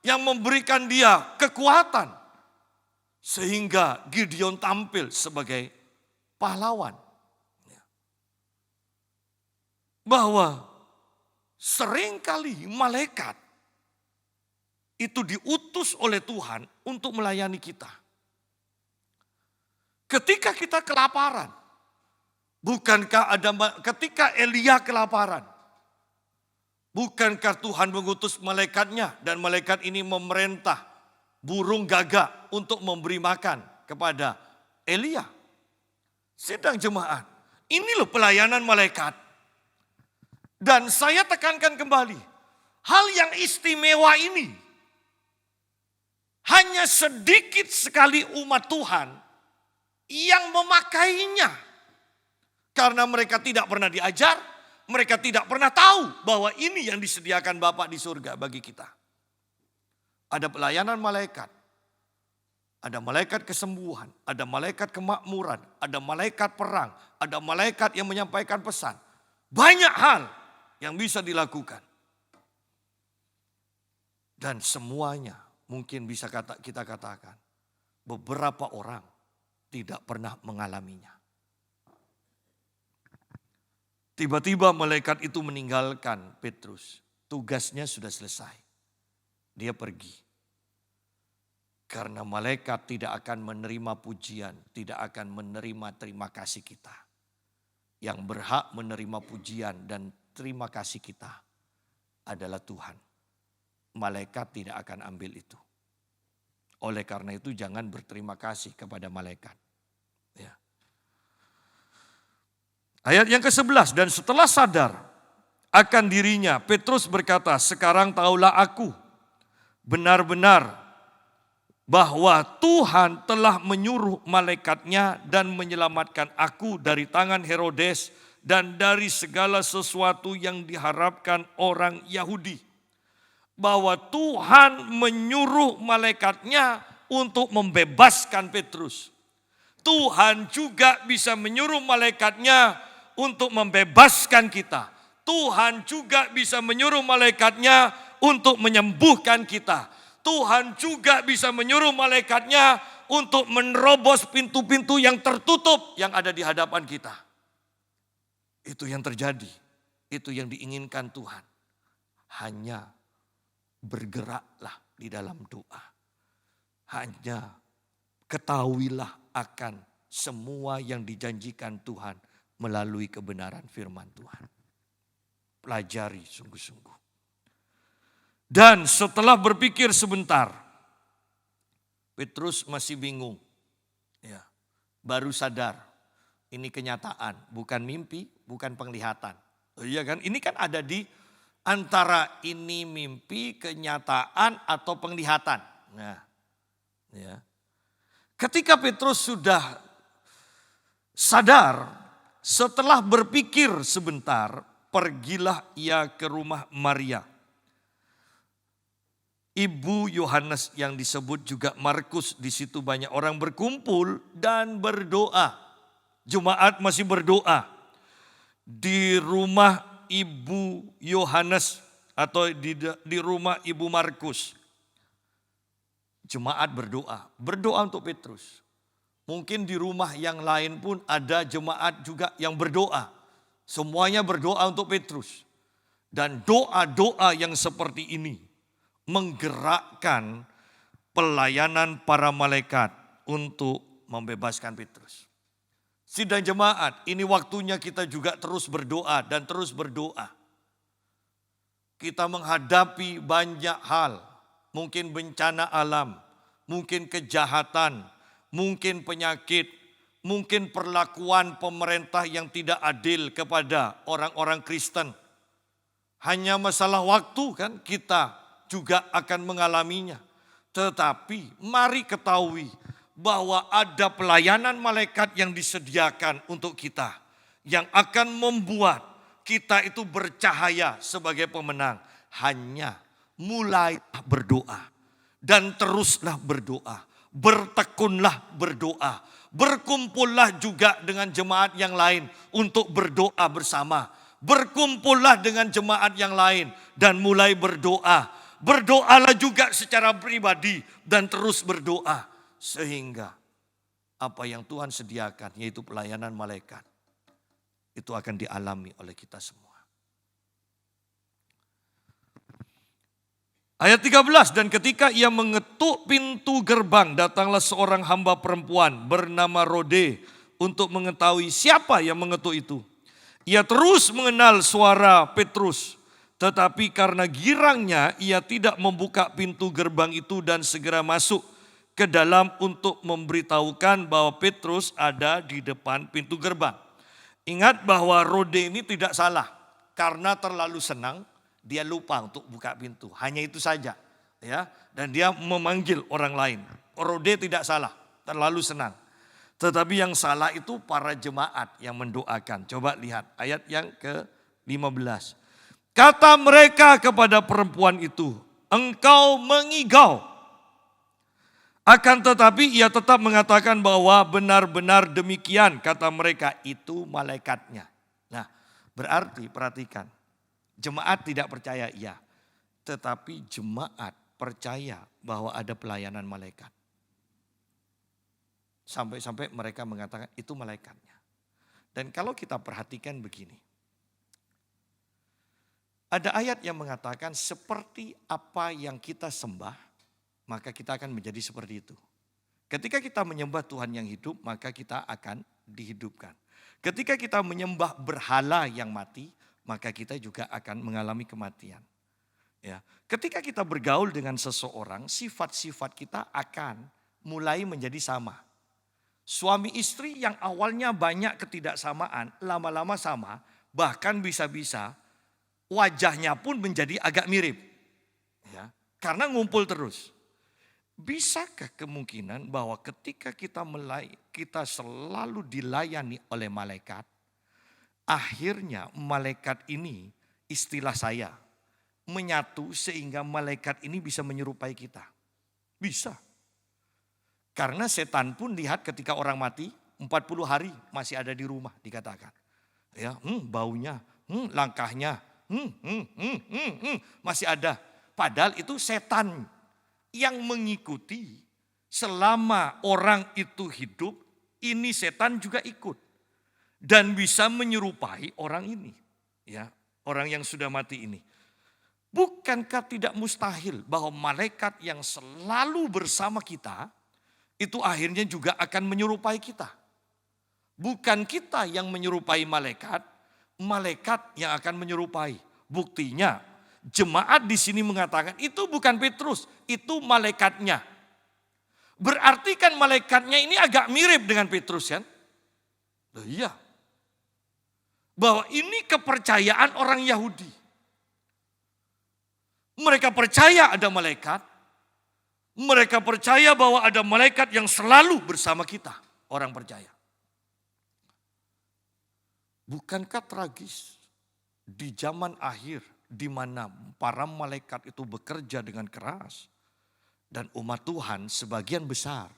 yang memberikan dia kekuatan. Sehingga Gideon tampil sebagai pahlawan. Bahwa seringkali malaikat itu diutus oleh Tuhan untuk melayani kita. Ketika kita kelaparan, ketika Elia kelaparan, bukankah Tuhan mengutus malaikatnya dan malaikat ini memerintah burung gagak untuk memberi makan kepada Elia? Sedang jemaat, ini loh pelayanan malaikat. Dan saya tekankan kembali, hal yang istimewa ini hanya sedikit sekali umat Tuhan yang memakainya. Karena mereka tidak pernah diajar, mereka tidak pernah tahu bahwa ini yang disediakan Bapa di surga bagi kita. Ada pelayanan malaikat, ada malaikat kesembuhan, ada malaikat kemakmuran, ada malaikat perang, ada malaikat yang menyampaikan pesan. Banyak hal yang bisa dilakukan. Dan semuanya mungkin bisa kita katakan, beberapa orang tidak pernah mengalaminya. Tiba-tiba malaikat itu meninggalkan Petrus. Tugasnya sudah selesai. Dia pergi. Karena malaikat tidak akan menerima pujian, tidak akan menerima terima kasih kita. Yang berhak menerima pujian dan terima kasih kita adalah Tuhan. Malaikat tidak akan ambil itu. Oleh karena itu jangan berterima kasih kepada malaikat. Ya. Ayat yang ke-11, dan setelah sadar akan dirinya, Petrus berkata, sekarang taulah aku benar-benar bahwa Tuhan telah menyuruh malaikatnya dan menyelamatkan aku dari tangan Herodes dan dari segala sesuatu yang diharapkan orang Yahudi. Bahwa Tuhan menyuruh malaikatnya untuk membebaskan Petrus. Tuhan juga bisa menyuruh malaikatnya untuk membebaskan kita. Tuhan juga bisa menyuruh malaikatnya untuk menyembuhkan kita. Tuhan juga bisa menyuruh malaikatnya untuk menerobos pintu-pintu yang tertutup yang ada di hadapan kita. Itu yang terjadi. Itu yang diinginkan Tuhan. Hanya bergeraklah di dalam doa. Hanya ketahuilah akan semua yang dijanjikan Tuhan melalui kebenaran firman Tuhan. Pelajari sungguh-sungguh. Dan setelah berpikir sebentar, Petrus masih bingung. Ya, baru sadar, ini kenyataan, bukan mimpi, bukan penglihatan. Oh iya kan, ini kan ada di antara ini mimpi, kenyataan, atau penglihatan. Nah, ya. Ketika Petrus sudah sadar, setelah berpikir sebentar, pergilah ia ke rumah Maria, ibu Yohanes yang disebut juga Markus. Di situ banyak orang berkumpul dan berdoa. Jemaat masih berdoa di rumah ibu Yohanes atau di rumah ibu Markus. Jemaat berdoa untuk Petrus. Mungkin di rumah yang lain pun ada jemaat juga yang berdoa. Semuanya berdoa untuk Petrus. Dan doa-doa yang seperti ini menggerakkan pelayanan para malaikat untuk membebaskan Petrus. Sidang jemaat, ini waktunya kita juga terus berdoa dan terus berdoa. Kita menghadapi banyak hal, mungkin bencana alam, mungkin kejahatan, mungkin penyakit, mungkin perlakuan pemerintah yang tidak adil kepada orang-orang Kristen. Hanya masalah waktu kan kita juga akan mengalaminya. Tetapi mari ketahui bahwa ada pelayanan malaikat yang disediakan untuk kita. Yang akan membuat kita itu bercahaya sebagai pemenang. Hanya mulai berdoa. Dan teruslah berdoa. Bertekunlah berdoa. Berkumpullah juga dengan jemaat yang lain untuk berdoa bersama. Berkumpullah dengan jemaat yang lain dan mulai berdoa. Berdoalah juga secara pribadi dan terus berdoa. Sehingga apa yang Tuhan sediakan yaitu pelayanan malaikat. Itu akan dialami oleh kita semua. Ayat 13, dan ketika ia mengetuk pintu gerbang, datanglah seorang hamba perempuan bernama Rode untuk mengetahui siapa yang mengetuk itu. Ia terus mengenal suara Petrus. Tetapi karena girangnya ia tidak membuka pintu gerbang itu dan segera masuk ke dalam untuk memberitahukan bahwa Petrus ada di depan pintu gerbang. Ingat bahwa Rode ini tidak salah. Karena terlalu senang dia lupa untuk buka pintu. Hanya itu saja. Ya, dan dia memanggil orang lain. Rode tidak salah, terlalu senang. Tetapi yang salah itu para jemaat yang mendoakan. Coba lihat ayat yang ke-15. Kata mereka kepada perempuan itu, engkau mengigau. Akan tetapi ia tetap mengatakan bahwa benar-benar demikian, kata mereka, itu malaikatnya. Nah, berarti perhatikan, jemaat tidak percaya iya, tetapi jemaat percaya bahwa ada pelayanan malaikat. Sampai-sampai mereka mengatakan itu malaikatnya. Dan kalau kita perhatikan begini, ada ayat yang mengatakan seperti apa yang kita sembah, maka kita akan menjadi seperti itu. Ketika kita menyembah Tuhan yang hidup, maka kita akan dihidupkan. Ketika kita menyembah berhala yang mati, maka kita juga akan mengalami kematian. Ya. Ketika kita bergaul dengan seseorang, sifat-sifat kita akan mulai menjadi sama. Suami istri yang awalnya banyak ketidaksamaan, lama-lama sama, bahkan bisa-bisa wajahnya pun menjadi agak mirip. Ya, karena ngumpul terus. Bisakah kemungkinan bahwa ketika kita selalu dilayani oleh malaikat, akhirnya malaikat ini, istilah saya, menyatu sehingga malaikat ini bisa menyerupai kita? Bisa. Karena setan pun lihat ketika orang mati 40 hari masih ada di rumah dikatakan. Ya, baunya, langkahnya, masih ada. Padahal itu setan yang mengikuti. Selama orang itu hidup, ini setan juga ikut. Dan bisa menyerupai orang ini. Ya, orang yang sudah mati ini. Bukankah tidak mustahil bahwa malaikat yang selalu bersama kita, itu akhirnya juga akan menyerupai kita. Bukan kita yang menyerupai malaikat, malaikat yang akan menyerupai. Buktinya, jemaat di sini mengatakan itu bukan Petrus, itu malaikatnya. Berarti kan malaikatnya ini agak mirip dengan Petrus kan? Loh iya. Bahwa ini kepercayaan orang Yahudi. Mereka percaya ada malaikat. Mereka percaya bahwa ada malaikat yang selalu bersama kita. Orang percaya. Bukankah tragis di zaman akhir di mana para malaikat itu bekerja dengan keras dan umat Tuhan sebagian besar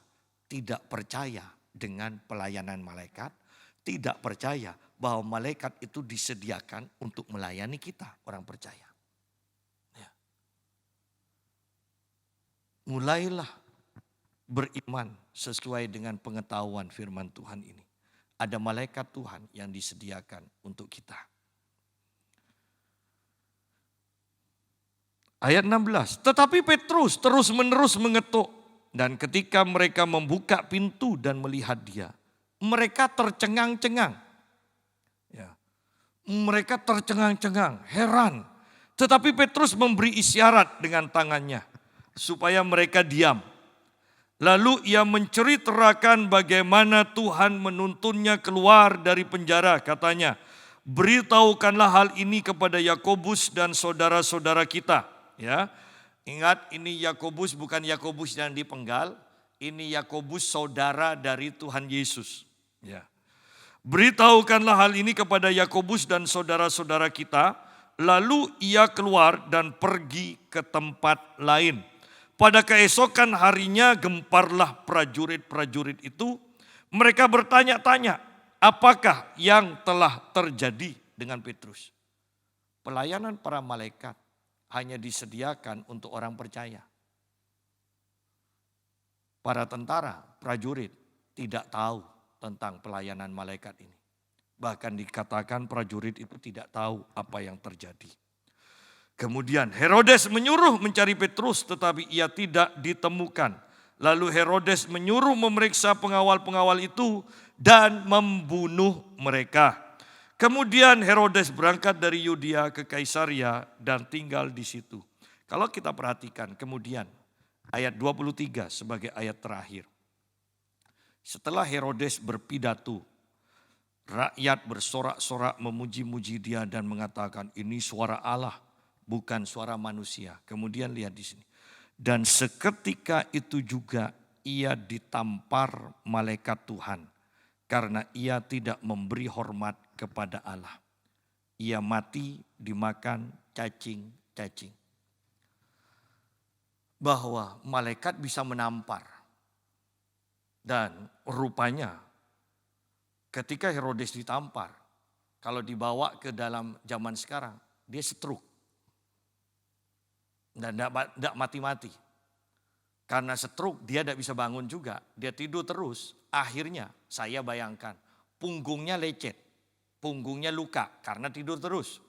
tidak percaya dengan pelayanan malaikat, tidak percaya bahwa malaikat itu disediakan untuk melayani kita orang percaya. Ya. Mulailah beriman sesuai dengan pengetahuan firman Tuhan ini. Ada malaikat Tuhan yang disediakan untuk kita. Ayat 16, tetapi Petrus terus-menerus mengetuk. Dan ketika mereka membuka pintu dan melihat dia, mereka tercengang-cengang. Ya. Mereka tercengang-cengang, heran. Tetapi Petrus memberi isyarat dengan tangannya supaya mereka diam. Lalu ia menceritakan bagaimana Tuhan menuntunnya keluar dari penjara. Katanya, beritahukanlah hal ini kepada Yakobus dan saudara-saudara kita. Ya, ingat ini Yakobus bukan Yakobus yang dipenggal. Ini Yakobus saudara dari Tuhan Yesus. Ya. Beritahukanlah hal ini kepada Yakobus dan saudara-saudara kita. Lalu ia keluar dan pergi ke tempat lain. Pada keesokan harinya gemparlah prajurit-prajurit itu. Mereka bertanya-tanya, apakah yang telah terjadi dengan Petrus? Pelayanan para malaikat hanya disediakan untuk orang percaya. Para tentara, prajurit tidak tahu tentang pelayanan malaikat ini. Bahkan dikatakan prajurit itu tidak tahu apa yang terjadi. Kemudian Herodes menyuruh mencari Petrus tetapi ia tidak ditemukan. Lalu Herodes menyuruh memeriksa pengawal-pengawal itu dan membunuh mereka. Kemudian Herodes berangkat dari Yudea ke Kaisaria dan tinggal di situ. Kalau kita perhatikan kemudian ayat 23 sebagai ayat terakhir. Setelah Herodes berpidato, rakyat bersorak-sorak memuji-muji dia dan mengatakan ini suara Allah. Bukan suara manusia. Kemudian lihat di sini. Dan seketika itu juga ia ditampar malaikat Tuhan. Karena ia tidak memberi hormat kepada Allah. Ia mati dimakan cacing-cacing. Bahwa malaikat bisa menampar. Dan rupanya ketika Herodes ditampar. Kalau dibawa ke dalam zaman sekarang dia stroke. Dan tidak mati-mati. Karena stroke dia tidak bisa bangun juga. Dia tidur terus. Akhirnya saya bayangkan punggungnya lecet. Punggungnya luka karena tidur terus.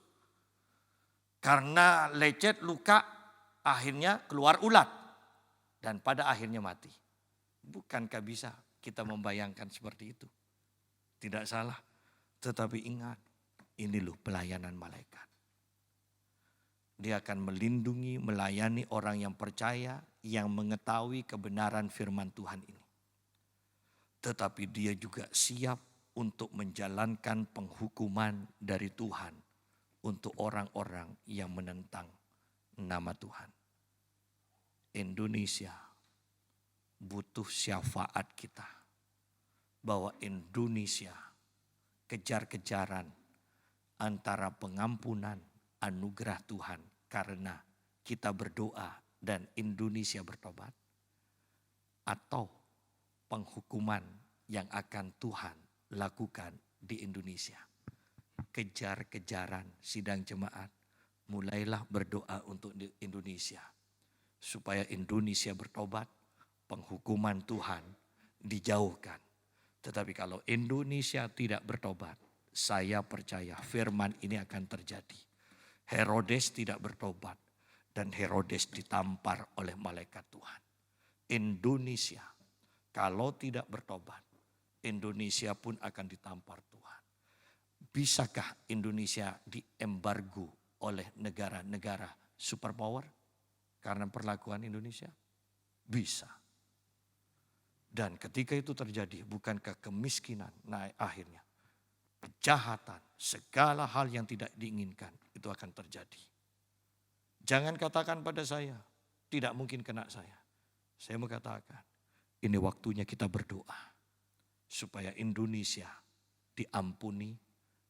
Karena lecet luka akhirnya keluar ulat. Dan pada akhirnya mati. Bukankah bisa kita membayangkan seperti itu? Tidak salah. Tetapi ingat ini loh pelayanan malaikat. Dia akan melindungi, melayani orang yang percaya, yang mengetahui kebenaran firman Tuhan ini. Tetapi dia juga siap untuk menjalankan penghukuman dari Tuhan untuk orang-orang yang menentang nama Tuhan. Indonesia butuh syafaat kita. Bahwa Indonesia kejar-kejaran antara pengampunan anugerah Tuhan karena kita berdoa dan Indonesia bertobat. Atau penghukuman yang akan Tuhan lakukan di Indonesia. Kejar-kejaran sidang jemaat, mulailah berdoa untuk Indonesia. Supaya Indonesia bertobat, penghukuman Tuhan dijauhkan. Tetapi kalau Indonesia tidak bertobat, saya percaya firman ini akan terjadi. Herodes tidak bertobat dan Herodes ditampar oleh malaikat Tuhan. Indonesia kalau tidak bertobat, Indonesia pun akan ditampar Tuhan. Bisakah Indonesia diembargo oleh negara-negara superpower karena perlakuan Indonesia? Bisa. Dan ketika itu terjadi, bukankah kemiskinan naik akhirnya? Kejahatan, segala hal yang tidak diinginkan itu akan terjadi. Jangan katakan pada saya, tidak mungkin kena saya. Saya mau katakan, ini waktunya kita berdoa. Supaya Indonesia diampuni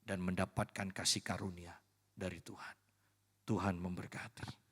dan mendapatkan kasih karunia dari Tuhan. Tuhan memberkati.